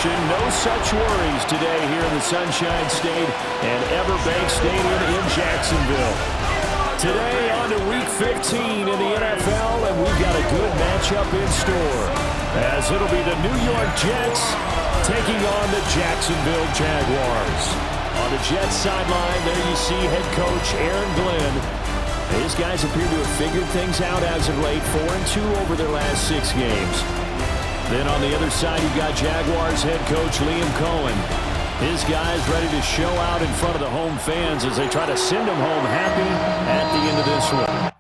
action. No such worries today here in the Sunshine State and Everbank Stadium in Jacksonville. Today on to Week 15 in the NFL, and we've got a good matchup in store, as it'll be the New York Jets taking on the Jacksonville Jaguars. On the Jets sideline, there you see head coach Aaron Glenn. These guys appear to have figured things out as of late, 4-2 over their last 6 games. Then on the other side, you've got Jaguars head coach Liam Cohen. His guys ready to show out in front of the home fans as they try to send them home happy at the end of this one.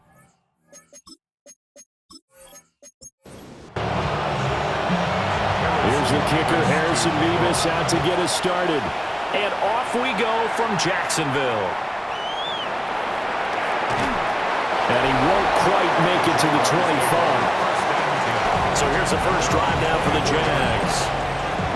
Here's the kicker, Harrison Beavis, out to get us started. And off we go from Jacksonville. And he won't quite make it to the 25. So here's the first drive now for the Jags.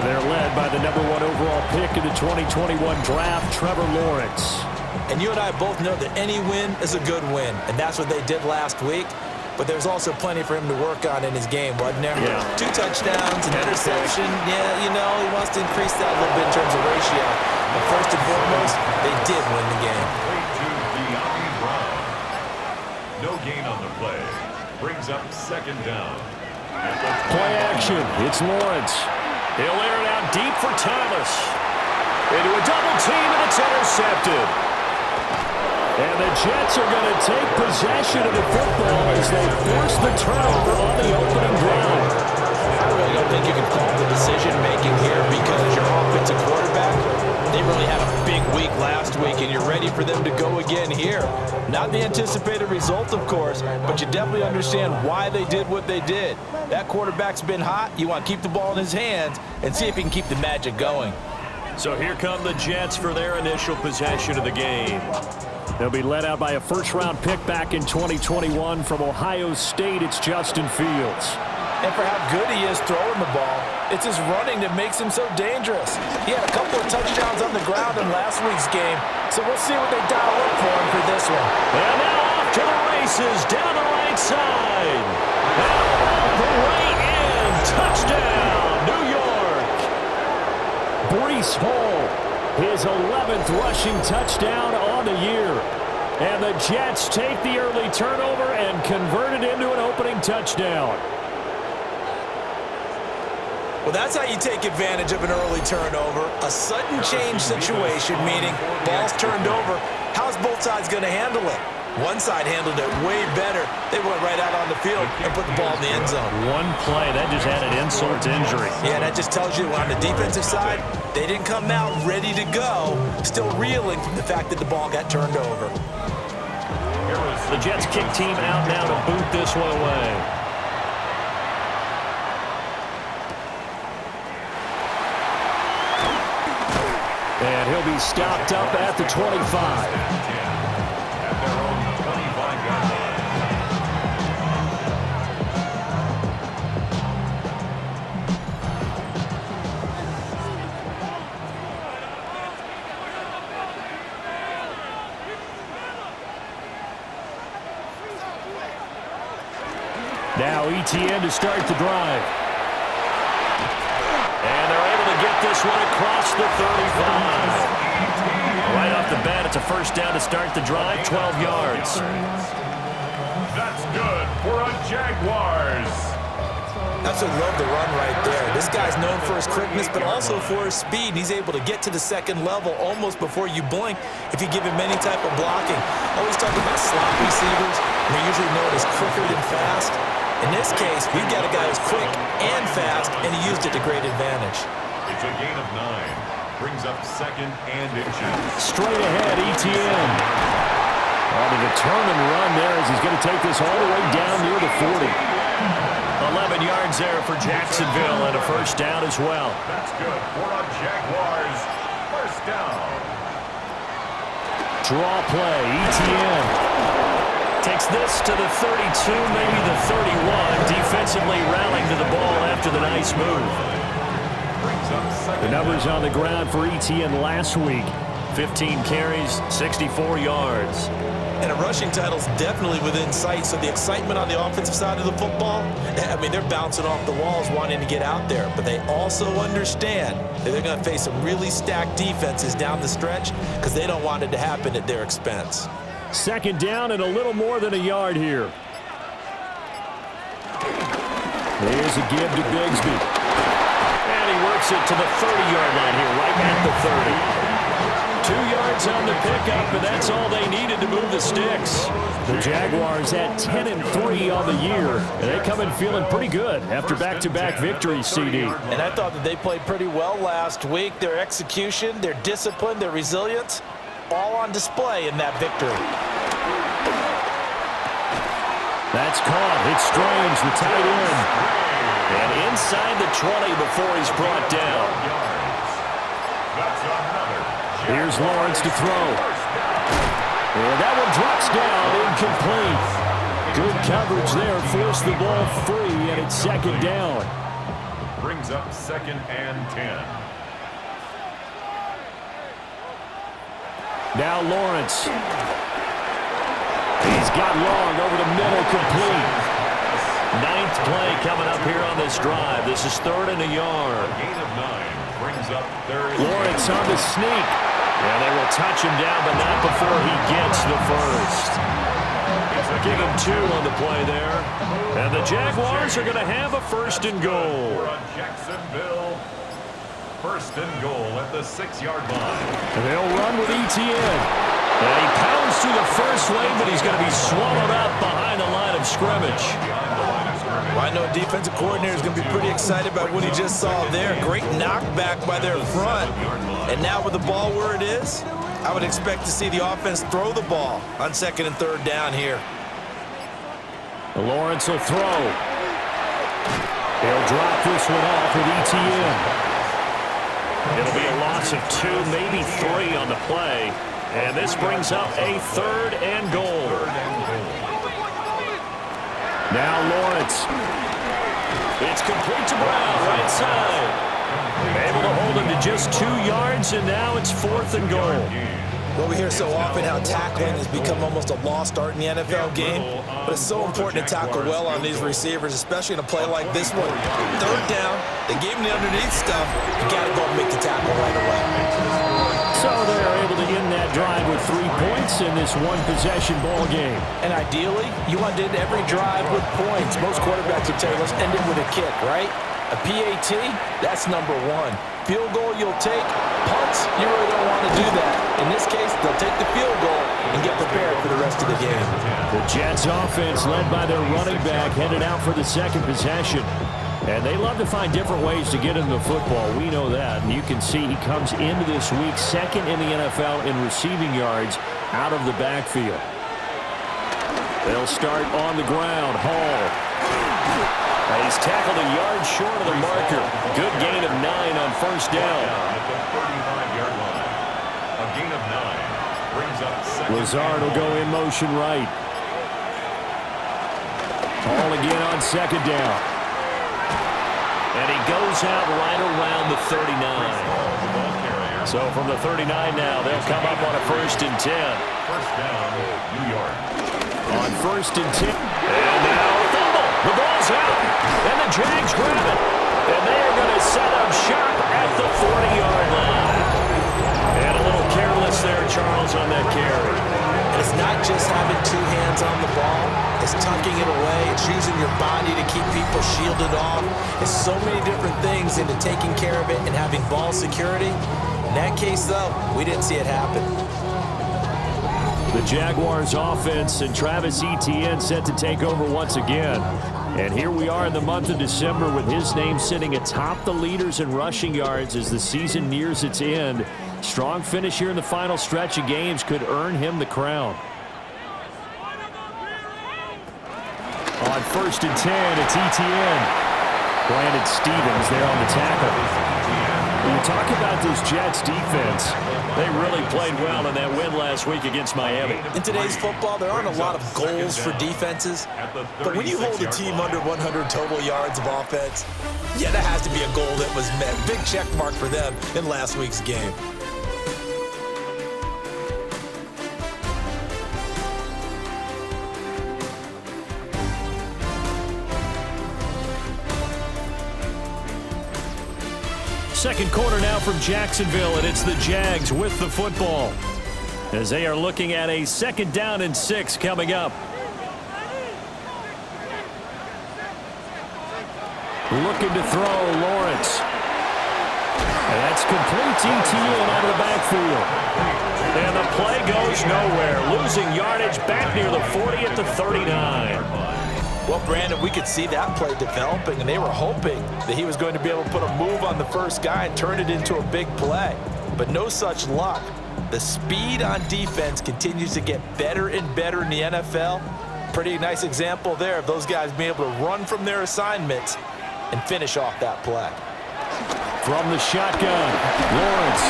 They're led by the #1 overall pick in the 2021 draft, Trevor Lawrence. And you and I both know that any win is a good win, and that's what they did last week. But there's also plenty for him to work on in his game, wasn't there? Yeah. 2 touchdowns, an interception. Yeah, you know, he wants to increase that a little bit in terms of ratio. But first and foremost, they did win the game. No gain on the play. Brings up second down. Play action. It's Lawrence. He'll air it out deep for Thomas. Into a double team, and it's intercepted. And the Jets are going to take possession of the football as they force the turnover on the opening drive. I really don't think you can call the decision-making here because your offensive quarterback, they really had a big week last week, and you're ready for them to go again here. Not the anticipated result, of course, but you definitely understand why they did what they did. That quarterback's been hot. You want to keep the ball in his hands and see if he can keep the magic going. So here come the Jets for their initial possession of the game. They'll be led out by a first-round pick back in 2021 from Ohio State. It's Justin Fields. And for how good he is throwing the ball, it's his running that makes him so dangerous. He had a couple of touchdowns on the ground in last week's game, so we'll see what they dial up for him for this one. And now off to the races, down the right side. All the way in. Touchdown, New York. Breece Hall, his 11th rushing touchdown on the year. And the Jets take the early turnover and convert it into an opening touchdown. Well, that's how you take advantage of an early turnover. A sudden change situation, meaning ball's turned over. How's both sides going to handle it? One side handled it way better. They went right out on the field and put the ball in the end zone. One play, that just added insult to injury. Yeah, that just tells you on the defensive side, they didn't come out ready to go, still reeling from the fact that the ball got turned over. The Jets kick team out now to boot this one away. And he'll be stopped up at the 25. Now ETN to start the drive. And they're able to get this one across the 35. Right off the bat, it's a first down to start the drive, 12 yards. That's good for a Jaguars. Absolutely love the run right there. This guy's known for his quickness, but also for his speed. He's able to get to the second level almost before you blink if you give him any type of blocking. Always talk about slot receivers. They're usually known as quicker than fast. In this case, we've got a guy who's quick and fast, and he used it to great advantage. It's a gain of 9. Brings up second and inches. Straight ahead, ETN. On a determined run there as he's going to take this all the way down near the 40. 11 yards there for Jacksonville and a first down as well. That's good for a Jaguars. First down. Draw play, ETN. Takes this to the 32, maybe the 31. Defensively rallying to the ball after the nice move. The numbers on the ground for ETN last week. 15 carries, 64 yards. And a rushing title is definitely within sight, so the excitement on the offensive side of the football, I mean, they're bouncing off the walls wanting to get out there, but they also understand that they're going to face some really stacked defenses down the stretch because they don't want it to happen at their expense. Second down and a little more than a yard here. Here's a give to Bigsby. And he works it to the 30-yard line here, right at the 30. 2 yards on the pickup, and that's all they needed to move the sticks. The Jaguars at 10-3 on the year, and they come in feeling pretty good after back-to-back victories, CD. And I thought that they played pretty well last week. Their execution, their discipline, their resilience, all on display in that victory. That's caught. It's Strange, the tight end. And inside the 20 before he's brought down. Here's Lawrence to throw. And that one drops down, incomplete. Good coverage there, forced the ball free, and it's second down. Brings up 2nd and 10. Now Lawrence. He's got Long over the middle, complete. 9th play coming up here on this drive. This is 3rd and a yard. Gain of 9 brings up 3rd. Lawrence on the sneak. And they will touch him down, but not before he gets the first. Give him 2 on the play there. And the Jaguars are going to have a 1st and goal. Jacksonville. 1st and goal at the 6-yard line. And they'll run with Etienne. And he pounds through the first lane, but he's going to be swallowed up behind the line of scrimmage. Well, I know a defensive coordinator is going to be pretty excited about what he just saw there. Great knockback by their front. And now with the ball where it is, I would expect to see the offense throw the ball on 2nd and 3rd down here. Lawrence will throw. He'll drop this one off with Etienne. It'll be a loss of 2, maybe 3 on the play. And this brings up a 3rd and goal. Now Lawrence. It's complete to Brown, right side. Able to hold him to just 2 yards, and now it's 4th and goal. Well, we hear so often how tackling has become almost a lost art in the NFL game, but it's so important to tackle well on these receivers, especially in a play like this one. 3rd down, they gave him the underneath stuff. You got to go and make the tackle right away. So they're able to end that drive with 3 points in this one-possession ball game. And ideally, you want to end every drive with points. Most quarterbacks will tell you, let's end it with a kick, right? A PAT, that's number 1. Field goal you'll take. Punts, you really don't want to do that. In this case, they'll take the field goal and get prepared for the rest of the game. The Jets offense, led by their running back, headed out for the 2nd possession. And they love to find different ways to get into the football. We know that. And you can see he comes into this week 2nd in the NFL in receiving yards out of the backfield. They'll start on the ground. Hall. He's tackled a yard short of the marker. Good gain of 9 on 1st down. At the 35-yard line. A gain of 9 brings up 2nd. Lazard will go in motion right. Hall again on 2nd down. And he goes out right around the 39. So from the 39 now, they'll come up on a 1st and 10. 1st down, New York. On 1st and 10. And now a fumble. The ball's out. And the Jags grab it. And they are going to set up shop at the 40-yard line. And a little careless there, Charles, on that carry. And it's not just having 2 hands on the ball. It's tucking it away. It's using your body to keep people shielded off. It's so many different things into taking care of it and having ball security. In that case, though, we didn't see it happen. The Jaguars offense and Travis Etienne set to take over once again. And here we are in the month of December with his name sitting atop the leaders in rushing yards as the season nears its end. Strong finish here in the final stretch of games could earn him the crown. On 1st and 10, it's Etienne. Brandon Stevens there on the tackle. When you talk about this Jets defense, they really played well in that win last week against Miami. In today's football, there aren't a lot of goals for defenses. But when you hold a team under 100 total yards of offense, yeah, that has to be a goal that was met. Big check mark for them in last week's game. Second quarter now from Jacksonville, and it's the Jags with the football as they are looking at a 2nd down and 6 coming up. Looking to throw, Lawrence. And that's complete ETN out of the backfield. And the play goes nowhere. Losing yardage back near the 40 at the 39. Well, Brandon, we could see that play developing, and they were hoping that he was going to be able to put a move on the first guy and turn it into a big play. But no such luck. The speed on defense continues to get better and better in the NFL. Pretty nice example there of those guys being able to run from their assignments and finish off that play. From the shotgun, Lawrence.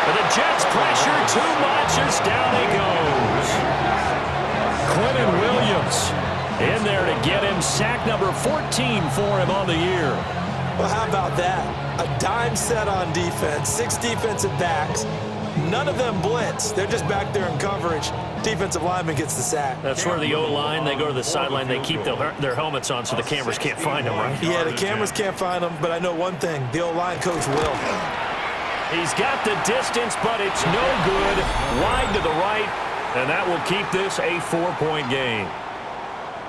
And the Jets pressure too much as down he goes. Quentin Williams in there to get him sack number 14 for him on the year. Well, how about that? A dime set on defense, 6 defensive backs. None of them blitz. They're just back there in coverage. Defensive lineman gets the sack. That's where the O-line, they go to the sideline, they keep their helmets on so the cameras can't find them, right? Yeah, the cameras can't find them, but I know one thing. The O-line coach will. He's got the distance, but it's no good. Wide to the right, and that will keep this a 4-point game.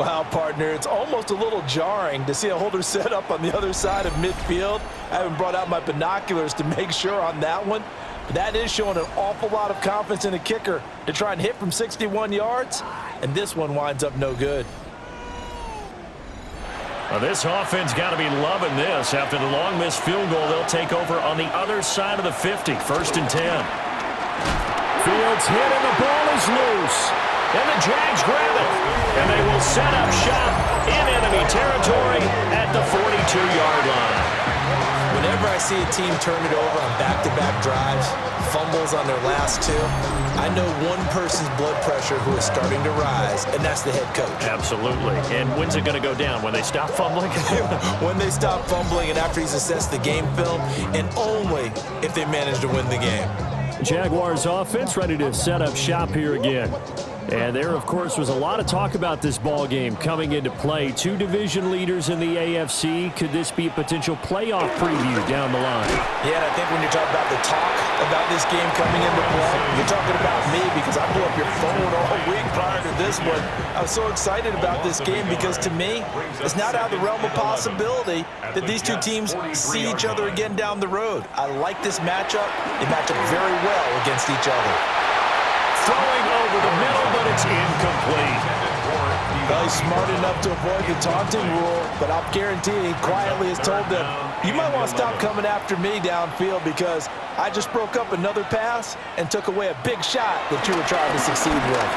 Wow, partner, it's almost a little jarring to see a holder set up on the other side of midfield. I haven't brought out my binoculars to make sure on that one. But that is showing an awful lot of confidence in a kicker to try and hit from 61 yards, and this one winds up no good. Well, this offense got to be loving this. After the long missed field goal, they'll take over on the other side of the 50, 1st and 10. Fields hit, and the ball is loose. And the Jags grab it, and they will set up shop in enemy territory at the 42-yard line. Whenever I see a team turn it over on back-to-back drives, fumbles on their last 2, I know one person's blood pressure who is starting to rise, and that's the head coach. Absolutely. And when's it going to go down? When they stop fumbling? When they stop fumbling and after he's assessed the game film, and only if they manage to win the game. Jaguars offense ready to set up shop here again. And there, of course, was a lot of talk about this ball game coming into play. 2 division leaders in the AFC. Could this be a potential playoff preview down the line? Yeah, and I think when you're talking about the talk about this game coming into play, you're talking about me because I blew up your phone all week prior to this one. I was so excited about this game because, to me, it's not out of the realm of possibility that these 2 teams see each other again down the road. I like this matchup. They match up very well against each other. Throwing over the middle, but it's incomplete. Well, he's smart enough to avoid the taunting rule, but I'll guarantee he quietly has told them, you might want to stop coming after me downfield because I just broke up another pass and took away a big shot that you were trying to succeed with.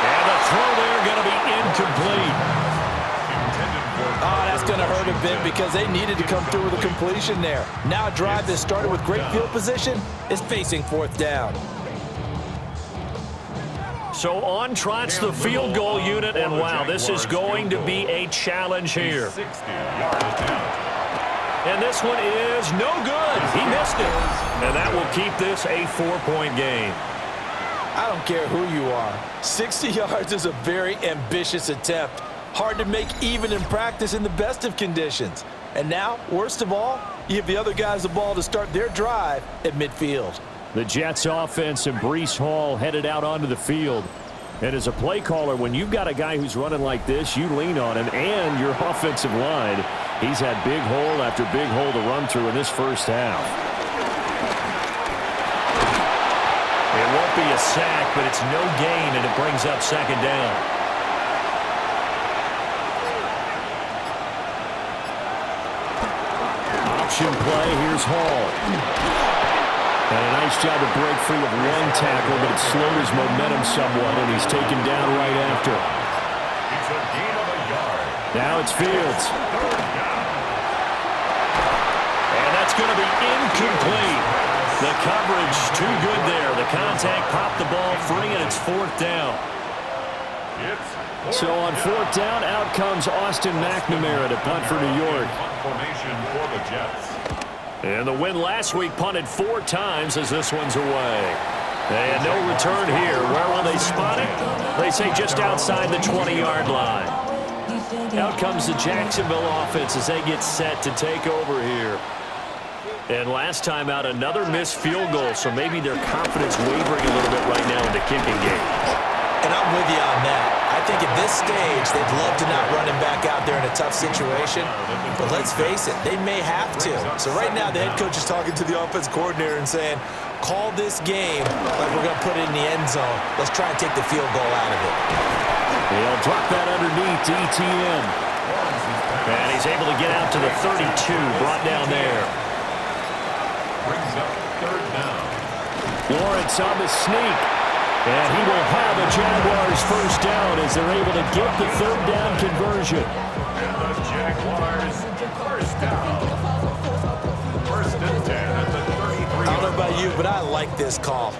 And the throw there going to be incomplete. Oh, that's going to hurt a bit because they needed to come through with a completion there. Now a drive that started with great field position is facing 4th down. So on trots the field goal unit, and wow, this is going to be a challenge here. And this one is no good. He missed it. And that will keep this a 4-point game. I don't care who you are. 60 yards is a very ambitious attempt. Hard to make even in practice in the best of conditions. And now, worst of all, you give the other guys the ball to start their drive at midfield. The Jets offense and Breece Hall headed out onto the field. And as a play caller, when you've got a guy who's running like this, you lean on him and your offensive line. He's had big hole after big hole to run through in this first half. It won't be a sack, but it's no gain, and it brings up 2nd down. Option play, here's Hall. And a nice job to break free of one tackle, but it slowed his momentum somewhat, and he's taken down right after. It's a gain of a yard. Now it's Fields. And that's going to be incomplete. The coverage too good there. The contact popped the ball free, and it's 4th down. So on 4th down, out comes Austin McNamara to punt for New York. Formation for the Jets. And the win last week punted 4 times as this one's away. And no return here. Where will they spot it? They say just outside the 20-yard line. Out comes the Jacksonville offense as they get set to take over here. And last time out, another missed field goal, so maybe their confidence wavering a little bit right now in the kicking game. And I'm with you on that. I think at this stage, they'd love to not run him back out there in a tough situation. But let's face it, they may have to. So right now, the head coach is talking to the offense coordinator and saying, call this game like we're going to put it in the end zone. Let's try and take the field goal out of it. He'll drop that underneath to ETN. And he's able to get out to the 32, brought down there. Brings up third down. Lawrence on the sneak. And he will have a Jaguars first down as they're able to get the third down conversion. And the Jaguars first down. First and 10 at the 33. I don't know about you, but I like this call.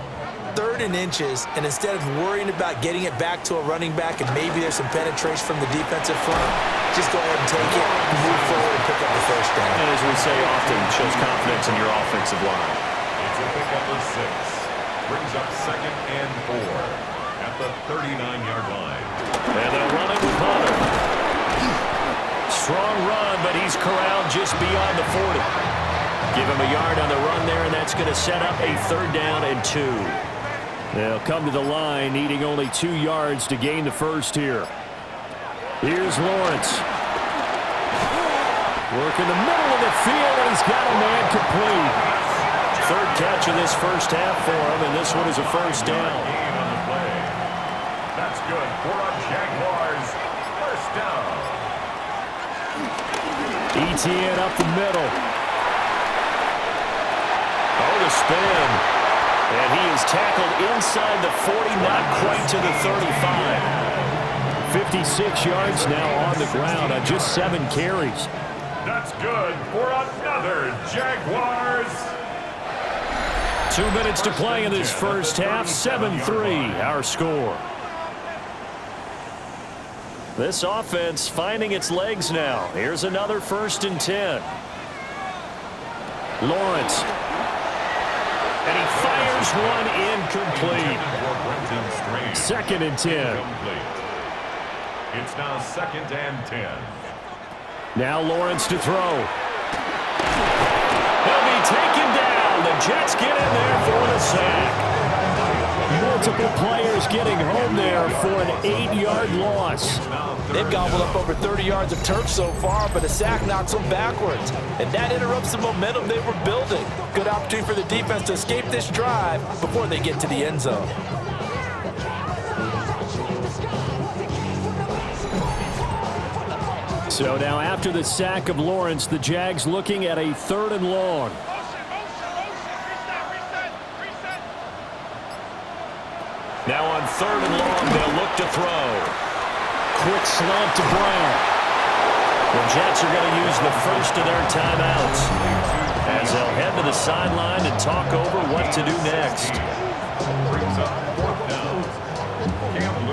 3rd and inches, and instead of worrying about getting it back to a running back and maybe there's some penetration from the defensive front, just go ahead and take it, move forward, and pick up the first down. And as we say often, shows confidence in your offensive line. It's a pickup of 6. Brings up second and 4 at the 39-yard line. And they'll run it with Hunter. Strong run, but he's corralled just beyond the 40. Give him a yard on the run there, and that's going to set up a 3rd down and 2. They'll come to the line, needing only 2 yards to gain the first here. Here's Lawrence. Work in the middle of the field, and he's got a man complete. 3rd catch of this first half for him, and this one is a first down. Gain on the play. That's good for a Jaguars first down. ETN up the middle. Oh, the spin. And he is tackled inside the 40, not quite to the 35. 56 yards now on the ground on just 7 carries. That's good for another Jaguars. 2 minutes to play in this first half. 7-3 our score. This offense finding its legs now. Here's another 1st and 10. Lawrence. And he fires one incomplete. 2nd and 10. It's now 2nd and 10. Now Lawrence to throw. He'll be taken down. The Jets get in there for the sack. Multiple players getting home there for an 8-yard loss. They've gobbled up over 30 yards of turf so far, but a sack knocks them backwards. And that interrupts the momentum they were building. Good opportunity for the defense to escape this drive before they get to the end zone. So now after the sack of Lawrence, the Jags looking at a 3rd and long. Now on 3rd and long, they'll look to throw. Quick slant to Brown. The Jets are going to use the first of their timeouts as they'll head to the sideline and talk over what to do next.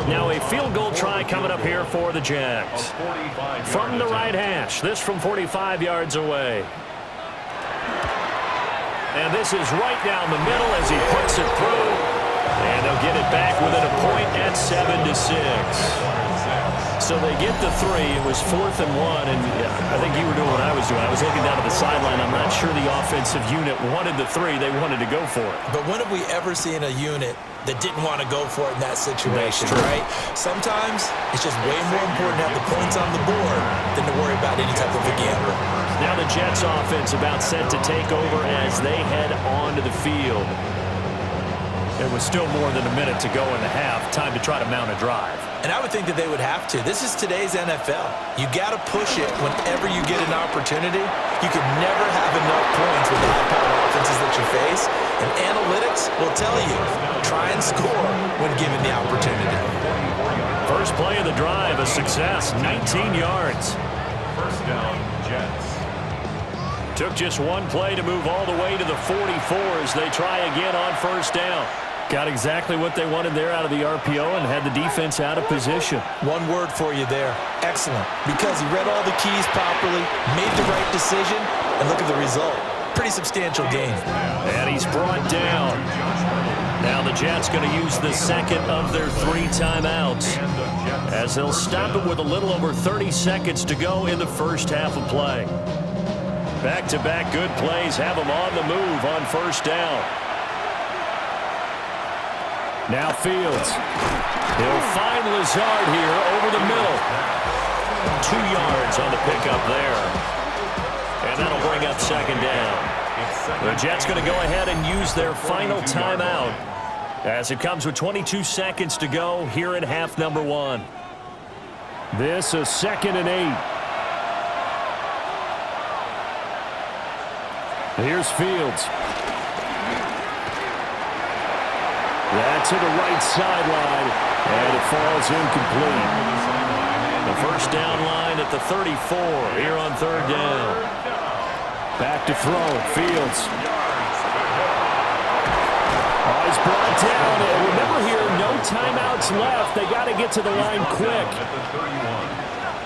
Now a field goal try coming up here for the Jags. From the right hash, this from 45 yards away. And this is right down the middle as he puts it through. And they'll get it back within a point at 7-6. So they get the 3. It was 4th and 1, and I think you were doing what I was doing. I was looking down at the sideline. I'm not sure the offensive unit wanted the 3. They wanted to go for it. But when have we ever seen a unit that didn't want to go for it in that situation, right? Sometimes it's just way more important to have the points on the board than to worry about any type of a gamble. Now the Jets offense about set to take over as they head onto the field. There was still more than a minute to go in the half. Time to try to mount a drive. And I would think that they would have to. This is today's NFL. You got to push it whenever you get an opportunity. You can never have enough points with the high-powered offenses that you face. And analytics will tell you, try and score when given the opportunity. First play of the drive, a success, 19 yards. First down, Jets. Took just one play to move all the way to the 44 as they try again on first down. Got exactly what they wanted there out of the RPO and had the defense out of position. One word for you there, excellent. Because he read all the keys properly, made the right decision, and look at the result. Pretty substantial gain. And he's brought down. Now the Jets going to use the second of their 3 timeouts as they'll stop it with a little over 30 seconds to go in the first half of play. Back-to-back good plays have them on the move on first down. Now Fields. He'll find Lazard here over the middle. 2 yards on the pickup there. And that'll bring up second down. The Jets going to go ahead and use their final timeout as it comes with 22 seconds to go here in half number 1. This is 2nd and 8. Here's Fields. That's to the right sideline, and it falls incomplete. The first down line at the 34 here on third down. Back to throw, Fields. Oh, he's brought down, and remember here, no timeouts left. They got to get to the line quick.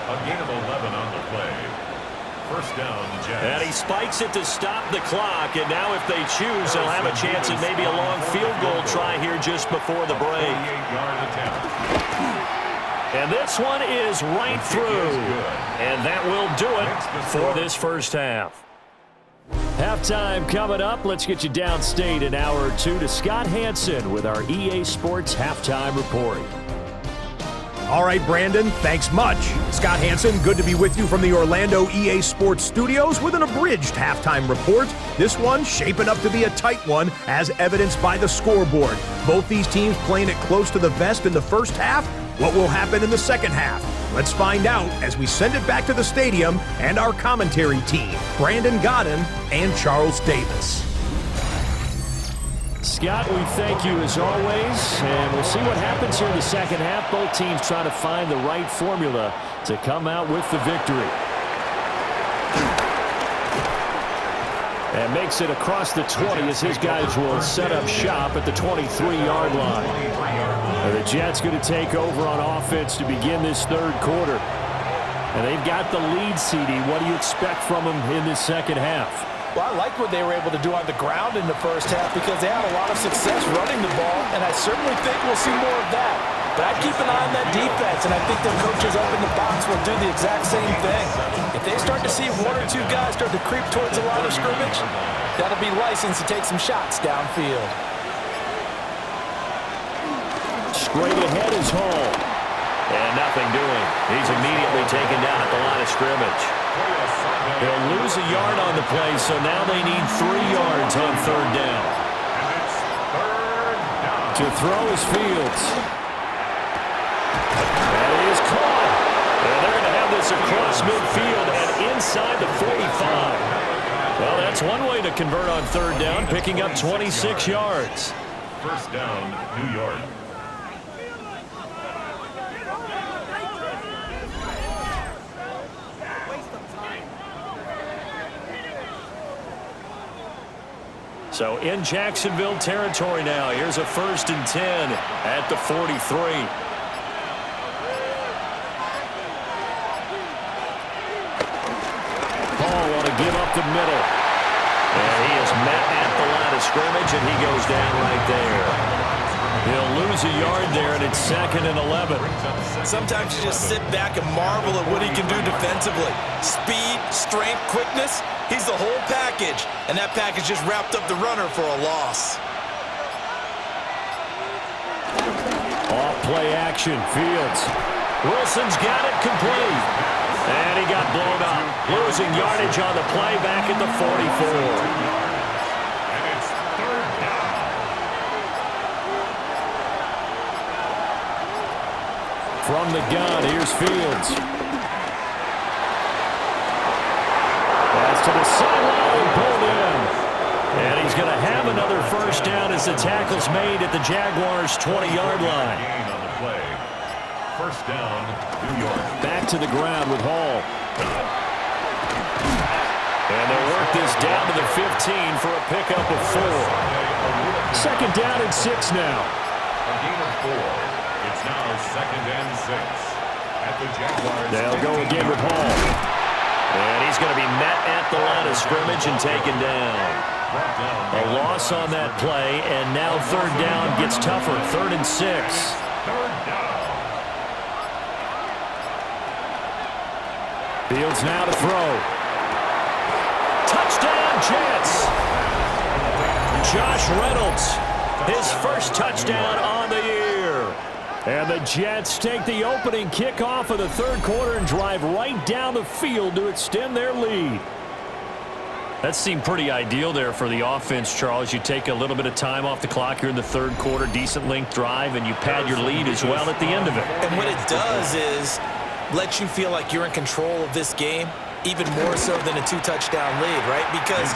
A gain of 11 on the play. First down, Jets. And he spikes it to stop the clock, and now if they choose, they'll have a chance at maybe a long field goal try here just before the break. And this one is right through, and that will do it for this first half. Halftime coming up. Let's get you downstate an hour or two to Scott Hansen with our EA Sports Halftime Report. All right, Brandon, thanks much. Scott Hansen, good to be with you from the Orlando EA Sports Studios with an abridged halftime report. This one shaping up to be a tight one, as evidenced by the scoreboard. Both these teams playing it close to the vest in the first half. What will happen in the second half? Let's find out as we send it back to the stadium and our commentary team, Brandon Godden and Charles Davis. Scott, we thank you as always, and we'll see what happens here in the second half. Both teams trying to find the right formula to come out with the victory. And makes it across the 20 as his guys will set up shop at the 23-yard line. And the Jets going to take over on offense to begin this third quarter. And they've got the lead, CD. What do you expect from them in this second half? Well, I like what they were able to do on the ground in the first half because they had a lot of success running the ball, and I certainly think we'll see more of that. But I'd keep an eye on that defense, and I think their coaches up in the box will do the exact same thing. If they start to see 1 or 2 guys start to creep towards the line of scrimmage, that'll be license to take some shots downfield. Straight ahead is Hall. And nothing doing. He's immediately taken down at the line of scrimmage. They'll lose a yard on the play, so now they need 3 yards on third down. To throw is Fields. And he is caught. And they're going to have this across midfield and inside the 45. Well, that's one way to convert on third down, picking up 26 yards. First down, New York. So in Jacksonville territory now. Here's a 1st and 10 at the 43. Paul want to give up the middle. And he is met at the line of scrimmage, and he goes down right there. He'll lose a yard there, and it's 2nd and 11. Sometimes you just sit back and marvel at what he can do defensively. Speed, strength, quickness. He's the whole package, and that package just wrapped up the runner for a loss. Off play action, Fields. Wilson's got it complete. And he got blown up. Losing yardage on the play back at the 44. And it's 3rd down. From the gun, here's Fields. To the sideline, pulled in. And he's going to have another first down as the tackle's made at the Jaguars' 20-yard line. Gain on the play. First down, New York. Back to the ground with Hall. And they'll work this down to the 15 for a pickup of 4. 2nd down and 6 now. A gain of 4. It's now 2nd and 6 at the Jaguars. They'll go again with Hall. And he's going to be met at the line of scrimmage and taken down. A loss on that play, and now third down gets tougher. 3rd and 6. Third down. Fields now to throw. Touchdown, Jets. Josh Reynolds, his first touchdown on the year. And the Jets take the opening kickoff of the third quarter and drive right down the field to extend their lead. That seemed pretty ideal there for the offense, Charles. You take a little bit of time off the clock here in the third quarter, decent length drive, and you pad your lead as well at the end of it. And what it does is let you feel like you're in control of this game, even more so than a two-touchdown lead, right? Because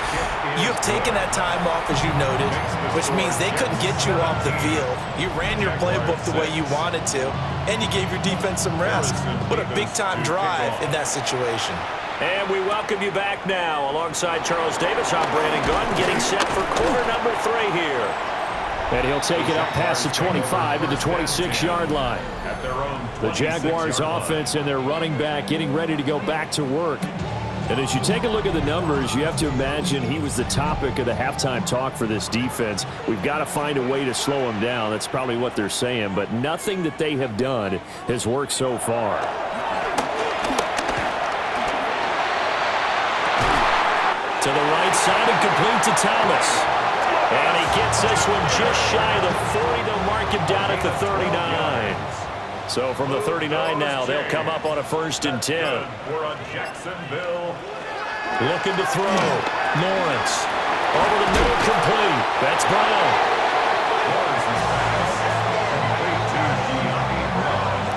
you've taken that time off, as you noted, which means they couldn't get you off the field. You ran your playbook the way you wanted to, and you gave your defense some rest. What a big-time drive in that situation. And we welcome you back now. Alongside Charles Davis, I'm Brandon Gunn, getting set for quarter number 3 here. And he'll take it up past the 25 to the 26-yard line. The Jaguars offense and their running back getting ready to go back to work. And as you take a look at the numbers, you have to imagine he was the topic of the halftime talk for this defense. We've got to find a way to slow him down. That's probably what they're saying. But nothing that they have done has worked so far. To the right side and complete to Thomas. And he gets this one just shy of the 40. They'll mark him down at the 39. So from the 39 now, they'll come up on a 1st and 10. Looking to throw. Lawrence. Over the middle, complete. That's Brown.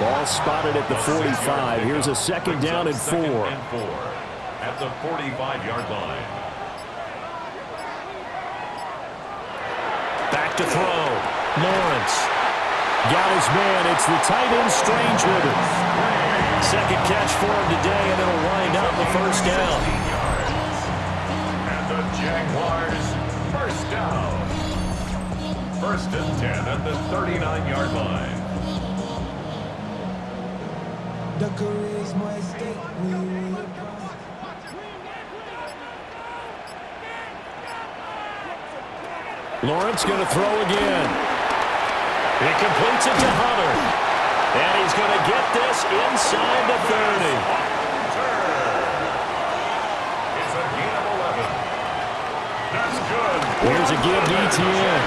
Ball spotted at the 45. Here's a 2nd down and 4. At the 45-yard line. Back to throw. Lawrence. Got his man. It's the tight end Strange with him. 2nd catch for him today, and it'll wind up the 1st down. And the Jaguars, 1st down. 1st and 10 at the 39-yard line. Lawrence going to throw again. He completes it to Hunter. And he's going to get this inside the 30. It's a gain of 11. That's good. Here's a give to ETN.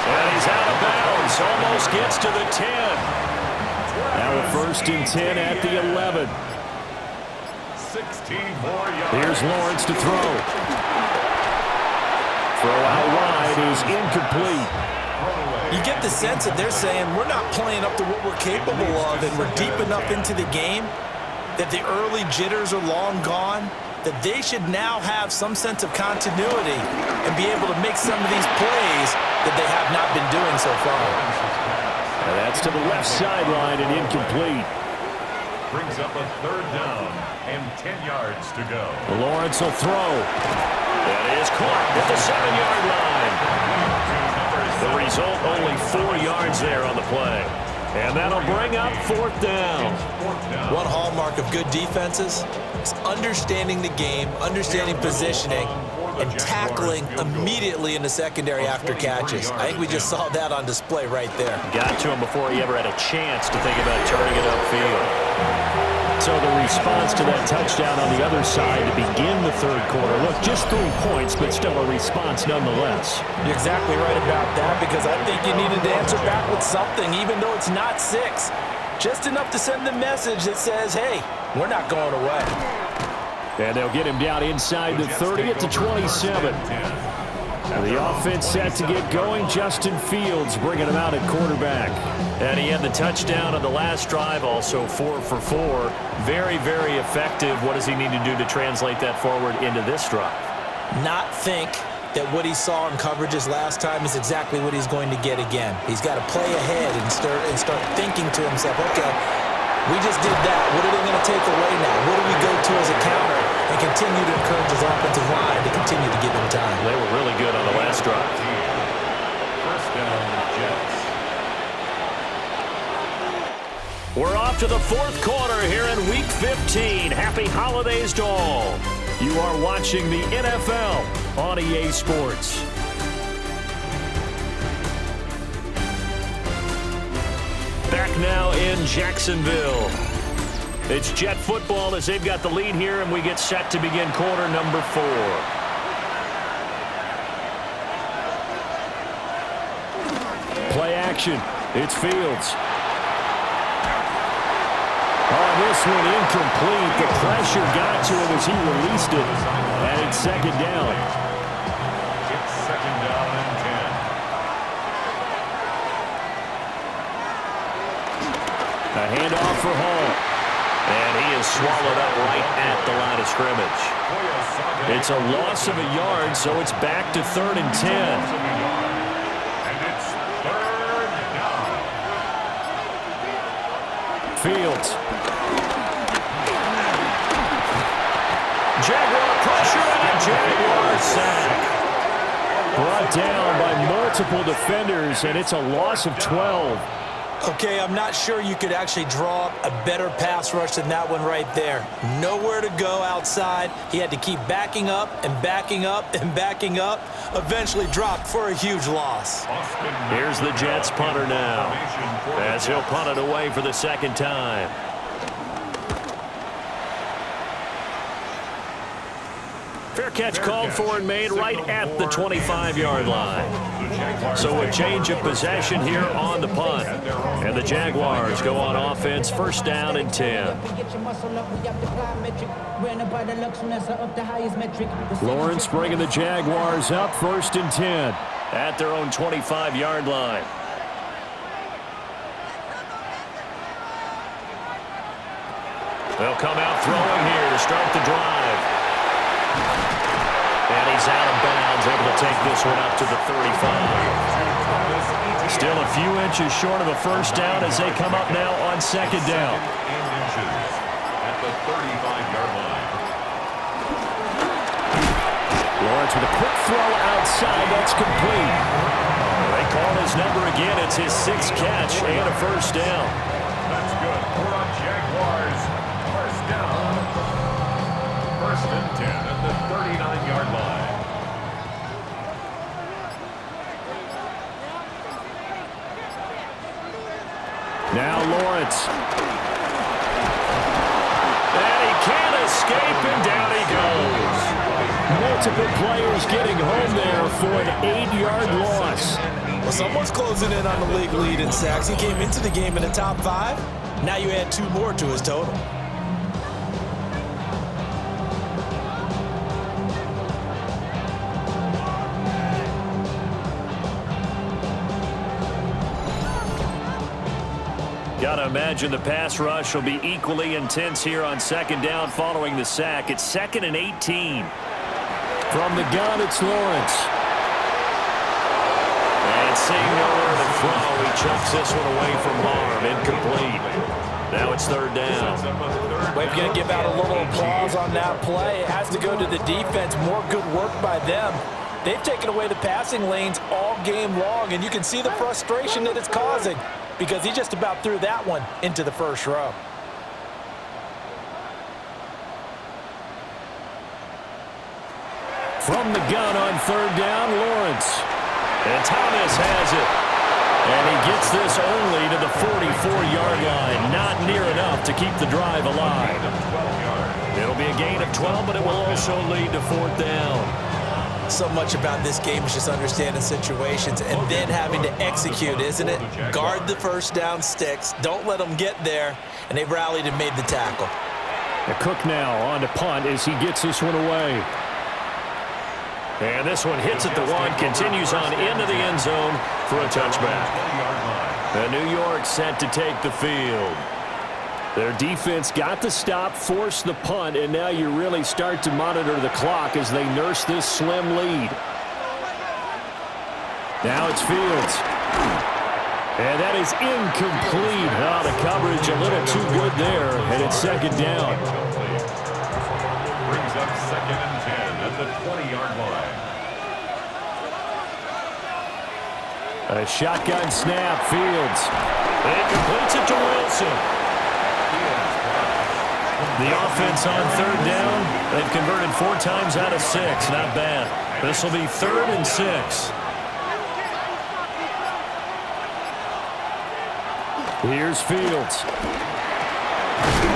And he's out of bounds. Almost gets to the 10. Now a 1st and 10 at the 11. 16 more yards. Here's Lawrence to throw. Throw out wide is incomplete. You get the sense that they're saying we're not playing up to what we're capable of, and we're deep enough into the game that the early jitters are long gone, that they should now have some sense of continuity and be able to make some of these plays that they have not been doing so far. And that's to the left sideline and incomplete. Brings up a 3rd down and 10 yards to go. Lawrence will throw. That is caught at the 7-yard line. The result, only 4 yards there on the play. And that'll bring up 4th down. One hallmark of good defenses is understanding the game, understanding positioning, and tackling immediately in the secondary after catches. I think we just saw that on display right there. Got to him before he ever had a chance to think about turning it upfield. So the response to that touchdown on the other side to begin the third quarter. Look, just 3 points, but still a response nonetheless. You're exactly right about that, because I think you needed to answer back with something, even though it's not 6. Just enough to send the message that says, hey, we're not going away. And they'll get him down inside the 30 at the 27. And the offense set to get going. Justin Fields bringing him out at quarterback. And he had the touchdown on the last drive, also 4 for 4. Very, very effective. What does he need to do to translate that forward into this drive? Not think that what he saw in coverages last time is exactly what he's going to get again. He's got to play ahead and start thinking to himself, okay, we just did that. What are they going to take away now? What do we go to as a counter? And continue to encourage his offensive line to continue to give him time. They were really good on the last drive. 1st down, Jets. We're off to the 4th quarter here in Week 15. Happy holidays to all. You are watching the NFL on EA Sports. Back now in Jacksonville. It's Jet football as they've got the lead here, and we get set to begin quarter number 4. Play action. It's Fields. Oh, this one incomplete. The pressure got to him as he released it. And it's second down. It's second down and 10. A handoff for Hall. And he is swallowed up right at the line of scrimmage. It's a loss of a yard, so it's back to 3rd and 10. And it's third down. Fields. Jaguar pressure and a Jaguar sack. Brought down by multiple defenders, and it's a loss of 12. Okay, I'm not sure you could actually draw up a better pass rush than that one right there. Nowhere to go outside. He had to keep backing up and backing up and backing up. Eventually dropped for a huge loss. Here's the Jets punter now, as he'll punt it away for the second time. Fair catch called for and made right at the 25-yard line. So a change of possession here on the punt. And the Jaguars go on offense, first down and 10. Lawrence bringing the Jaguars up, first and 10 at their own 25-yard line. They'll come out throwing here to start the drive. And he's out of bounds, able to take this one up to the 35. Still a few inches short of a first down as they come up now on second down. At the 35-yard line. Lawrence with a quick throw outside. That's complete. They call his number again. It's his 6th catch and a first down. That's good for our Jaguars. First down. First and 10 at the 39-yard line. Now Lawrence. And he can't escape, and down he goes. Multiple players getting home there for an 8-yard loss. Well, someone's closing in on the league lead in sacks. He came into the game in the top 5. Now you add 2 more to his total. Got to imagine the pass rush will be equally intense here on second down following the sack. It's 2nd and 18. From the gun, it's Lawrence. And seeing nowhere to throw, he chucks this one away from harm. Incomplete. Now it's 3rd down. We're going to give out a little applause on that play. It has to go to the defense. More good work by them. They've taken away the passing lanes all game long, and you can see the frustration that it's causing, because he just about threw that one into the first row. From the gun on 3rd down, Lawrence. And Thomas has it. And he gets this only to the 44-yard line. Not near enough to keep the drive alive. It'll be a gain of 12, but it will also lead to 4th down. So much about this game is just understanding situations and then having to execute, isn't it? Guard the first down sticks. Don't let them get there. And they rallied and made the tackle. The Cook now on to punt as he gets this one away. And this one hits at the 1, continues on into the end zone for a touchback. And New York set to take the field. Their defense got the stop, forced the punt, and now you really start to monitor the clock as they nurse this slim lead. Now it's Fields. And that is incomplete. Oh, the coverage a little too good there, and it's second down. Brings up 2nd and 10 at the 20-yard line. A shotgun snap, Fields. And completes it to Wilson. The offense on 3rd down, they've converted 4 times out of 6. Not bad. This will be 3rd and 6. Here's Fields.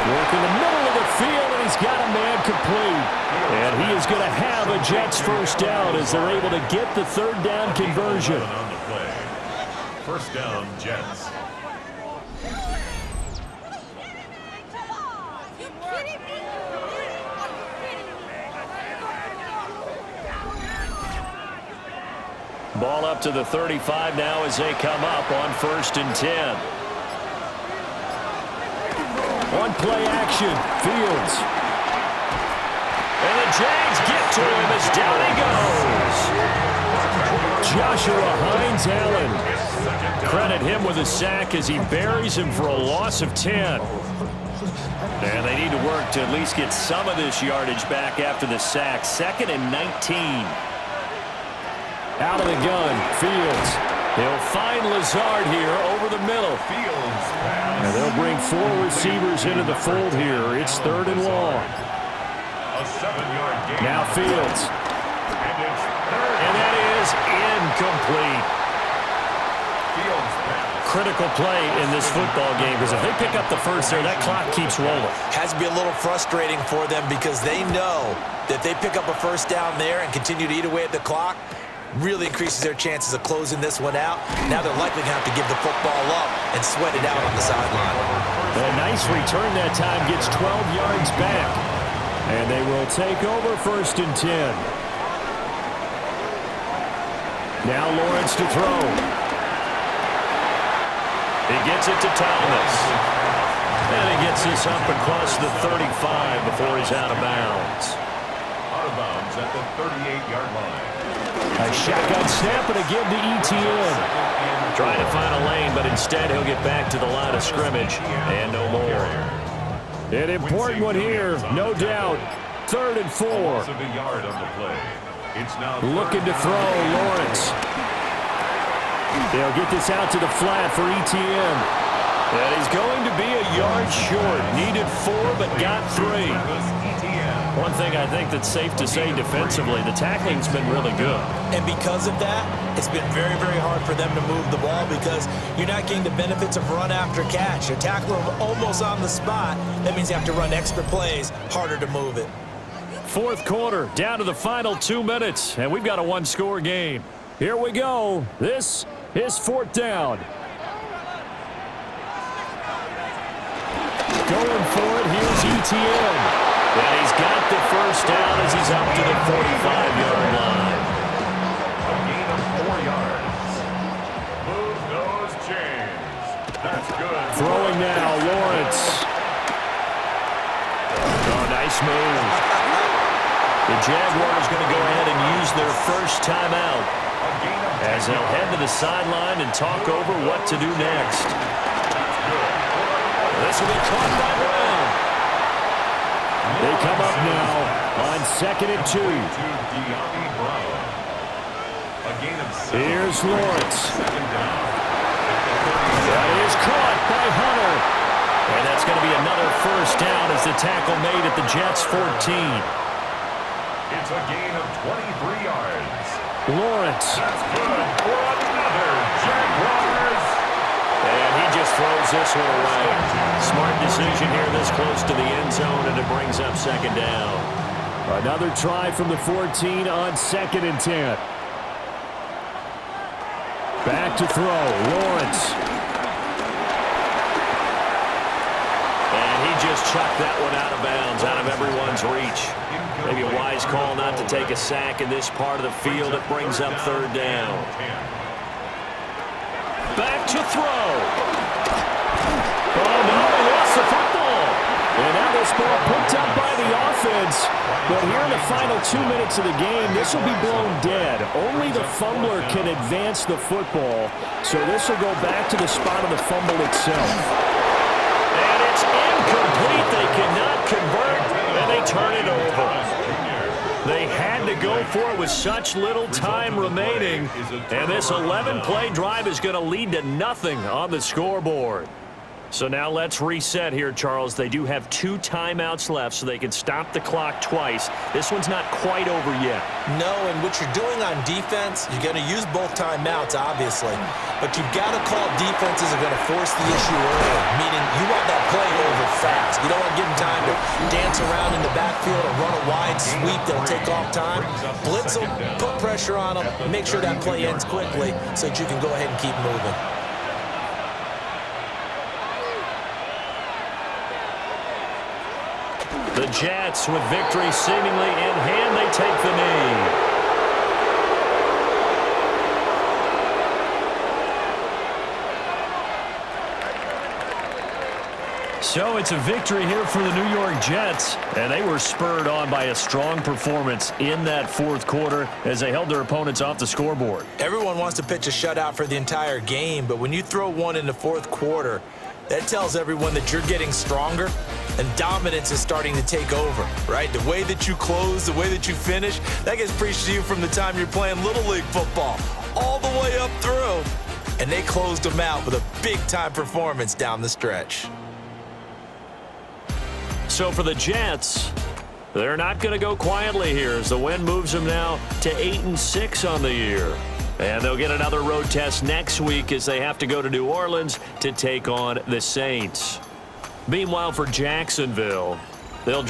Working the middle of the field, and he's got a man complete. And he is going to have a Jets first down as they're able to get the third down conversion. On the play. First down, Jets. Ball up to the 35 now as they come up on 1st and 10. One play action, Fields. And the Jags get to him as down he goes. Joshua Hines-Allen. Credit him with a sack as he buries him for a loss of 10. And they need to work to at least get some of this yardage back after the sack. 2nd and 19. Out of the gun, Fields. They'll find Lazard here over the middle. Fields pass. And they'll bring 4 receivers into the fold here. It's 3rd and long. A 7-yard gain. Now Fields. And that is incomplete. Fields pass. Critical play in this football game because if they pick up the first there, that clock keeps rolling. Has to be a little frustrating for them because they know that they pick up a first down there and continue to eat away at the clock, really increases their chances of closing this one out. Now they're likely going to have to give the football up and sweat it out on the sideline. A nice return that time, gets 12 yards back. And they will take over 1st and 10. Now Lawrence to throw. He gets it to Thomas. And he gets this up across the 35 before he's out of bounds. Out of bounds at the 38-yard line. A shotgun snap and a give to ETN. Trying to find a lane, but instead he'll get back to the line of scrimmage. And no more. An important one here, no doubt. 3rd and 4. Loss of a yard on the play. It's now Looking to throw, Lawrence. They'll get this out to the flat for ETN. And he's going to be a yard short. Needed 4, but got 3. One thing I think that's safe to say defensively, the tackling's been really good. And because of that, it's been very, very hard for them to move the ball because you're not getting the benefits of run after catch. You're tackling them almost on the spot. That means you have to run extra plays, harder to move it. 4th quarter, down to the final 2 minutes, and we've got a 1-score game. Here we go. This is 4th down. Going for it, here's ETN. And he's got the first down as he's up to the 45-yard line. A gain of 4 yards. Move those chains. That's good. Throwing now, Lawrence. Oh, nice move. The Jaguars going to go ahead and use their first timeout as they'll head to the sideline and talk over what to do next. This will be caught by Brown. They come up now on 2nd and 2. Here's Lawrence. That is caught by Hunter. And that's going to be another first down as the tackle made at the Jets' 14. It's a gain of 23 yards. Lawrence. That's good for another Jaguars. And he just throws this one away. Smart decision here this close to the end zone, and it brings up 2nd down. Another try from the 14 on 2nd and 10. Back to throw, Lawrence. And he just chucked that one out of bounds, out of everyone's reach. Maybe a wise call not to take a sack in this part of the field. It brings up 3rd down. Back to throw. Oh, no, he lost the football. And now this ball picked up by the offense. But here in the final 2 minutes of the game, this will be blown dead. Only the fumbler can advance the football. So this will go back to the spot of the fumble itself. And it's incomplete. They cannot convert, and they turn it over. They had to go for it with such little time remaining. And this 11-play drive is going to lead to nothing on the scoreboard. So now let's reset here, Charles. They do have 2 timeouts left, so they can stop the clock twice. This one's not quite over yet. No, and what you're doing on defense, you're going to use both timeouts, obviously. But you've got to call defenses are going to force the issue early, meaning you want that play over fast. You don't want to give them time to dance around in the backfield or run a wide sweep that'll take off time. Blitz them, put pressure on them, make sure that play ends quickly so that you can go ahead and keep moving. The Jets, with victory seemingly in hand, they take the knee. So it's a victory here for the New York Jets, and they were spurred on by a strong performance in that fourth quarter as they held their opponents off the scoreboard. Everyone wants to pitch a shutout for the entire game, but when you throw one in the fourth quarter, that tells everyone that you're getting stronger and dominance is starting to take over, right? The way that you close, the way that you finish, that gets preached to you from the time you're playing Little League football all the way up through. And they closed them out with a big-time performance down the stretch. So for the Jets, they're not going to go quietly here as the win moves them now to 8-6 on the year. And they'll get another road test next week as they have to go to New Orleans to take on the Saints. Meanwhile, for Jacksonville, they'll